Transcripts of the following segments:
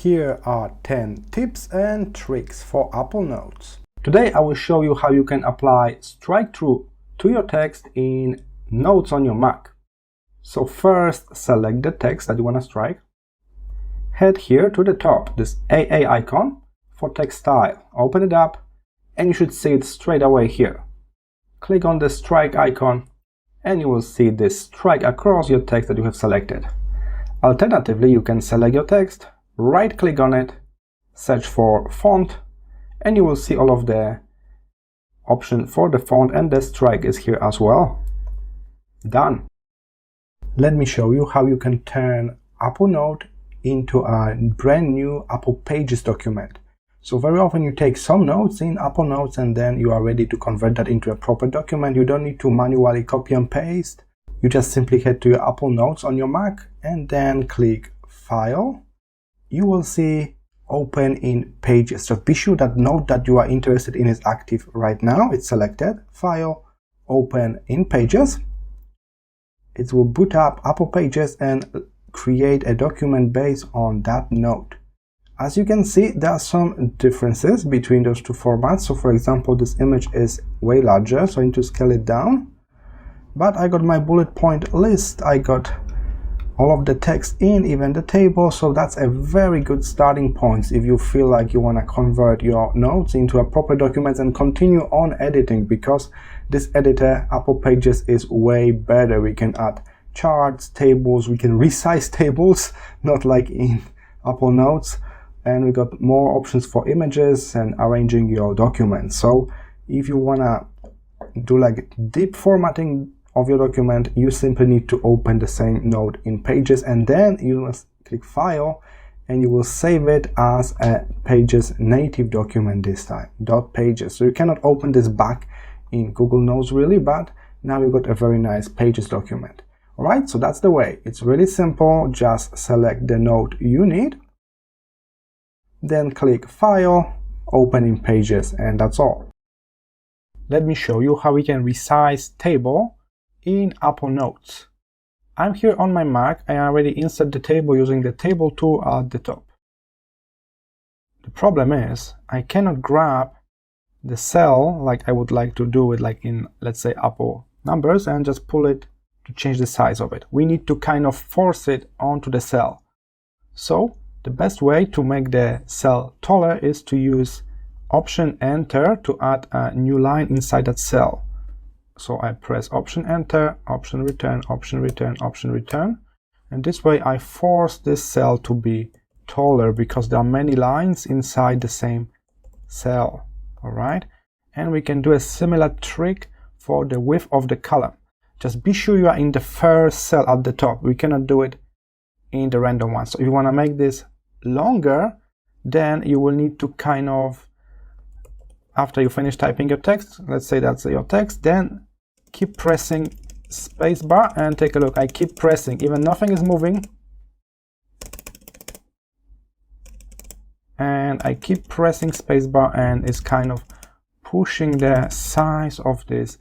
Here are 10 tips and tricks for Apple Notes. Today I will show you how you can apply Strikethrough to your text in Notes on your Mac. So first, select the text that you want to strike. Head here to the top, this AA icon for text style. Open it up and you should see it straight away here. Click on the strike icon and you will see this strike across your text that you have selected. Alternatively, you can select your text, right click on it, search for font, and you will see all of the options for the font, and the strike is here as well. Done. Let me show you how you can turn Apple Note into a brand new Apple Pages document. So very often you take some notes in Apple Notes and then you are ready to convert that into a proper document. You don't need to manually copy and paste. You just simply head to your Apple Notes on your Mac and then click File. You will see Open in Pages. Just be sure that note that you are interested in is active right now. It's selected. File, Open in Pages. It will boot up Apple Pages and create a document based on that note. As you can see, there are some differences between those two formats. So for example, this image is way larger, so I need to scale it down. But I got my bullet point list, I got all of the text in, even the table, so that's a very good starting point if you feel like you want to convert your notes into a proper document and continue on editing, because this editor, Apple Pages, is way better. We can add charts, tables, we can resize tables, not like in Apple Notes, and we got more options for images and arranging your documents. So if you want to do like deep formatting of your document, you simply need to open the same note in Pages, and then you must click File and you will save it as a Pages native document this time, .pages. So you cannot open this back in Google Notes really, but now you got a very nice Pages document. Alright, so that's the way. It's really simple. Just select the note you need, then click File, Open in Pages, and that's all. Let me show you how we can resize table in Apple Notes. I'm here on my Mac. I already insert the table using the table tool at the top. The problem is I cannot grab the cell like I would like to do it, like in, let's say, Apple numbers, and just pull it to change the size of it. We need to kind of force it onto the cell. So the best way to make the cell taller is to use Option Enter to add a new line inside that cell. So I press Option Enter, Option Return, Option Return, Option Return, and this way I force this cell to be taller because there are many lines inside the same cell. Alright, and we can do a similar trick for the width of the column. Just be sure you are in the first cell at the top. We cannot do it in the random one. So if you want to make this longer, then you will need to kind of, after you finish typing your text, let's say that's your text, then keep pressing spacebar and take a look. I keep pressing, even nothing is moving. And I keep pressing spacebar and it's kind of pushing the size of this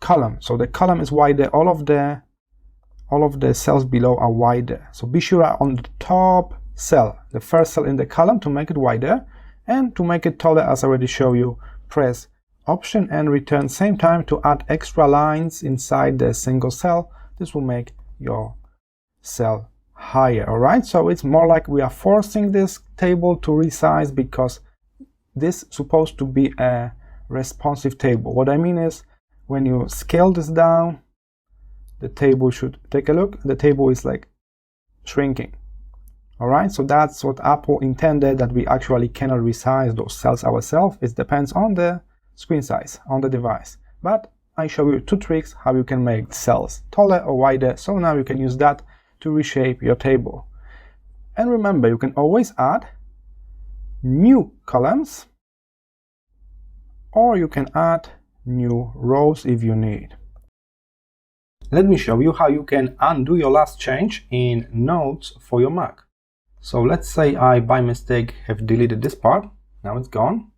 column. So the column is wider, all of the cells below are wider. So be sure on the top cell, the first cell in the column, to make it wider. And to make it taller, as I already showed you, press Option and Return same time to add extra lines inside the single cell. This will make your cell higher. Alright, so it's more like we are forcing this table to resize because this is supposed to be a responsive table. What I mean is, when you scale this down, the table should, take a look, the table is like shrinking. Alright, so that's what Apple intended, that we actually cannot resize those cells ourselves. It depends on the screen size, on the device. But I show you two tricks how you can make cells taller or wider, so now you can use that to reshape your table. And remember, you can always add new columns, or you can add new rows if you need. Let me show you how you can undo your last change in Notes for your Mac. So let's say I by mistake have deleted this part. Now it's gone.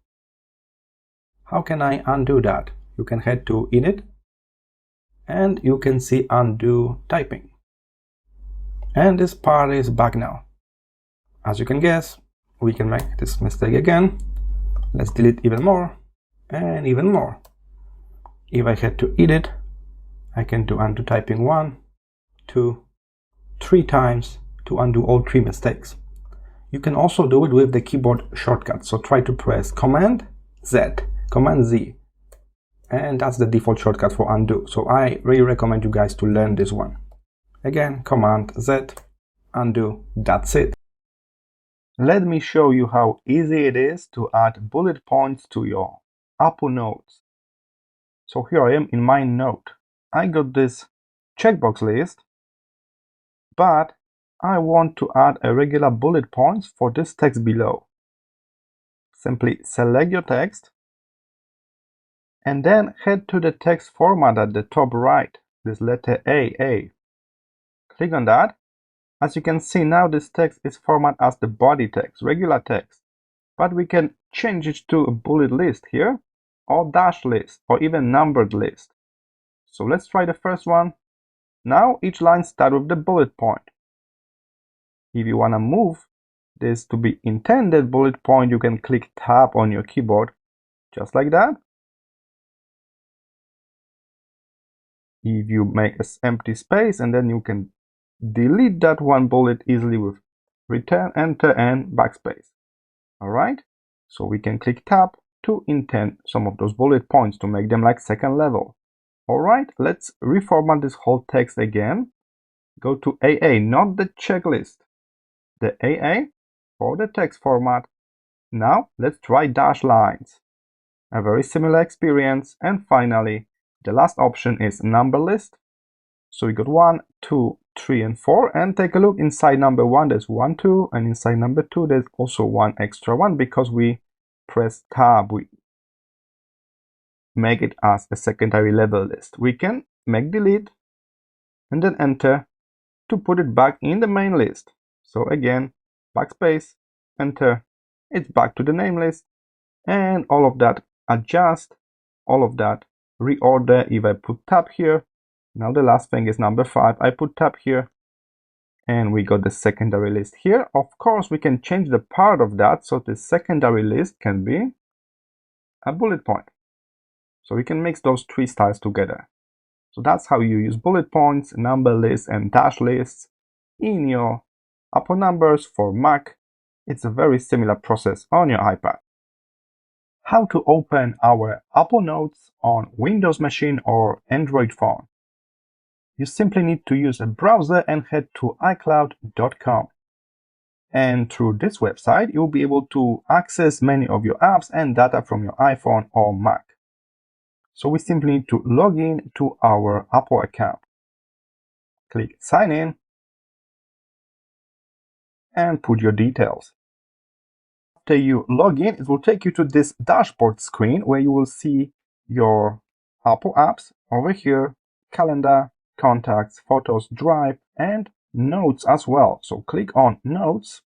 How can I undo that? You can head to Edit and you can see Undo Typing. And this part is back now. As you can guess, we can make this mistake again. Let's delete even more and even more. If I had to edit, I can do undo typing 1, 2, 3 times to undo all 3 mistakes. You can also do it with the keyboard shortcut, so try to press Command Z, Command Z, and that's the default shortcut for undo, so I really recommend you guys to learn this one. Again, Command Z, undo, that's it. Let me show you how easy it is to add bullet points to your Apple Notes. So here I am in my note. I got this checkbox list, but I want to add a regular bullet points for this text below. Simply select your text and then head to the text format at the top right, this letter A. Click on that. As you can see now, this text is formatted as the body text, regular text, but we can change it to a bullet list here, or dash list, or even numbered list. So let's try the first one. Now each line starts with the bullet point. If you want to move this to be intended bullet point, you can click Tab on your keyboard, just like that. If you make an empty space, and then you can delete that one bullet easily with Return, Enter, and Backspace. Alright, so we can click Tab to indent some of those bullet points to make them like second level. Alright, let's reformat this whole text again. Go to AA, not the checklist, the AA or the text format. Now let's try dash lines. A very similar experience. And finally, the last option is number list. So we got 1, 2, 3, and 4. And take a look inside number 1, there's 1, 2, and inside number 2, there's also 1 extra 1 because we press Tab. We make it as a secondary level list. We can make delete and then Enter to put it back in the main list. So again, Backspace, Enter, it's back to the name list, and all of that adjust, all of that reorder. If I put Tab here, now the last thing is number 5, I put Tab here, and we got the secondary list here. Of course, we can change the part of that, so the secondary list can be a bullet point. So we can mix those 3 styles together. So that's how you use bullet points, number lists, and dash lists in your Apple numbers for Mac. It's a very similar process on your iPad. How to open our Apple Notes on Windows machine or Android phone. You simply need to use a browser and head to iCloud.com. And through this website, you'll be able to access many of your apps and data from your iPhone or Mac. So we simply need to log in to our Apple account. Click Sign In and put your details. After you log in, it will take you to this dashboard screen where you will see your Apple apps over here, Calendar, Contacts, Photos, Drive, and Notes as well. So click on Notes,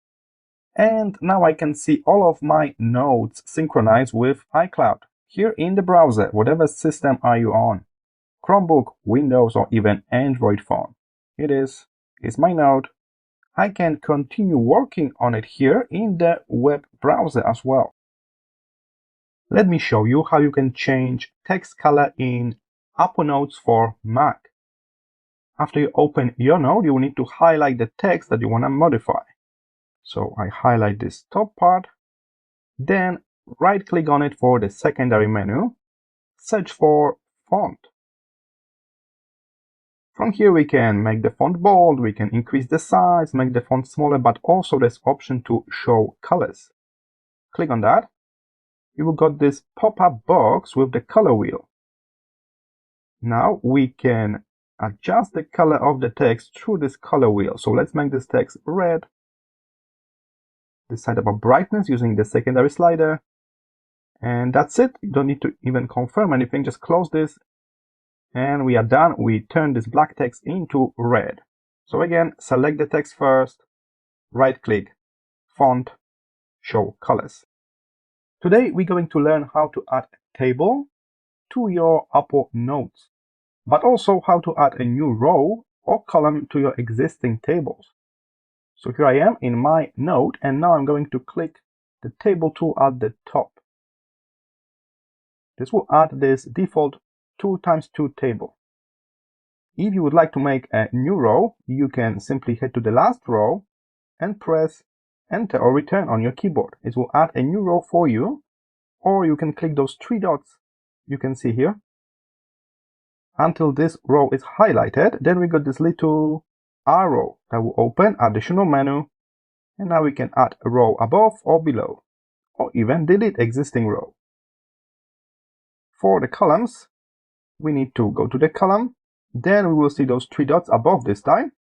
and now I can see all of my notes synchronized with iCloud here in the browser, whatever system are you on, Chromebook, Windows, or even Android phone. It's my note. I can continue working on it here in the web browser as well. Let me show you how you can change text color in Apple Notes for Mac. After you open your note, you will need to highlight the text that you want to modify. So I highlight this top part, then right-click on it for the secondary menu, search for font. From here we can make the font bold, we can increase the size, make the font smaller, but also there's option to show colors. Click on that. You will got this pop-up box with the color wheel. Now we can adjust the color of the text through this color wheel. So let's make this text red. Decide about brightness using the secondary slider. And that's it. You don't need to even confirm anything. Just close this. And we are done. We turn this black text into red. So again, select the text first, right click, font, show colors. Today we're going to learn how to add a table to your Apple Notes, but also how to add a new row or column to your existing tables. So here I am in my note, and now I'm going to click the table tool at the top. This will add this default 2x2 table. If you would like to make a new row, you can simply head to the last row and press Enter or Return on your keyboard. It will add a new row for you, or you can click those three dots you can see here until this row is highlighted. Then we got this little arrow that will open additional menu, and now we can add a row above or below, or even delete existing row. For the columns, we need to go to the column, then we will see those three dots above this time.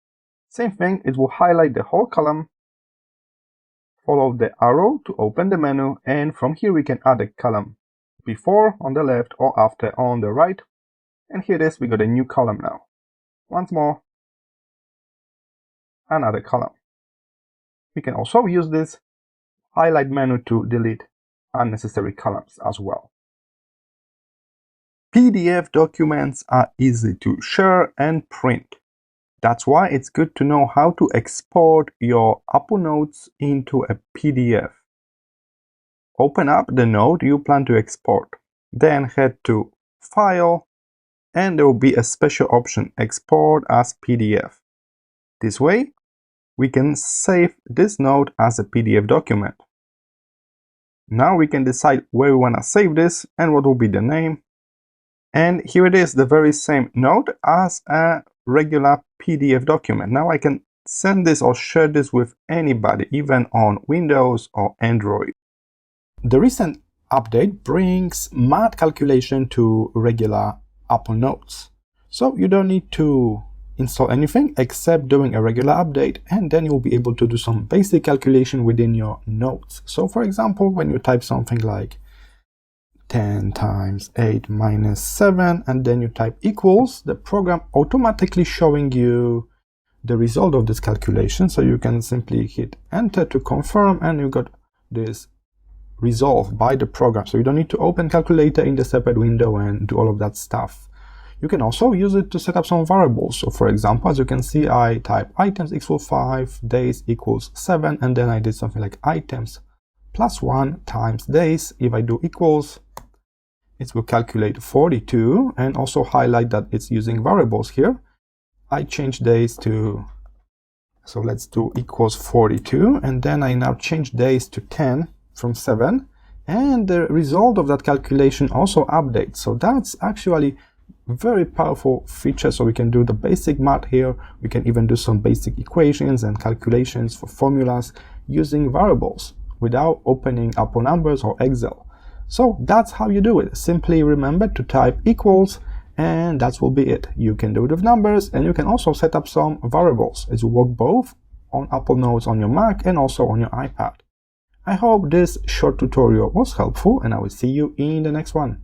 Same thing, it will highlight the whole column, follow the arrow to open the menu, and from here we can add a column before on the left or after on the right. And here it is, we got a new column now. Once more, another column. We can also use this highlight menu to delete unnecessary columns as well. PDF documents are easy to share and print. That's why it's good to know how to export your Apple Notes into a PDF. Open up the note you plan to export. Then head to File, and there will be a special option, Export as PDF. This way, we can save this note as a PDF document. Now we can decide where we want to save this and what will be the name. And here it is, the very same note as a regular PDF document. Now I can send this or share this with anybody, even on Windows or Android. The recent update brings math calculation to regular Apple Notes. So you don't need to install anything except doing a regular update, and then you'll be able to do some basic calculation within your notes. So for example, when you type something like 10 times 8 minus 7, and then you type equals, the program automatically showing you the result of this calculation. So you can simply hit enter to confirm, and you got this resolved by the program. So you don't need to open calculator in the separate window and do all of that stuff. You can also use it to set up some variables. So for example, as you can see, I type items equals 5, days equals 7, and then I did something like items plus 1 times days. If I do equals, it will calculate 42, and also highlight that it's using variables here. I change days to, so let's do equals 42, and then I now change days to 10 from 7, and the result of that calculation also updates. So that's actually very powerful feature. So we can do the basic math here. We can even do some basic equations and calculations for formulas using variables without opening Apple Numbers or Excel. So that's how you do it. Simply remember to type equals, and that will be it. You can do it with numbers, and you can also set up some variables. It will work both on Apple Notes on your Mac and also on your iPad. I hope this short tutorial was helpful, and I will see you in the next one.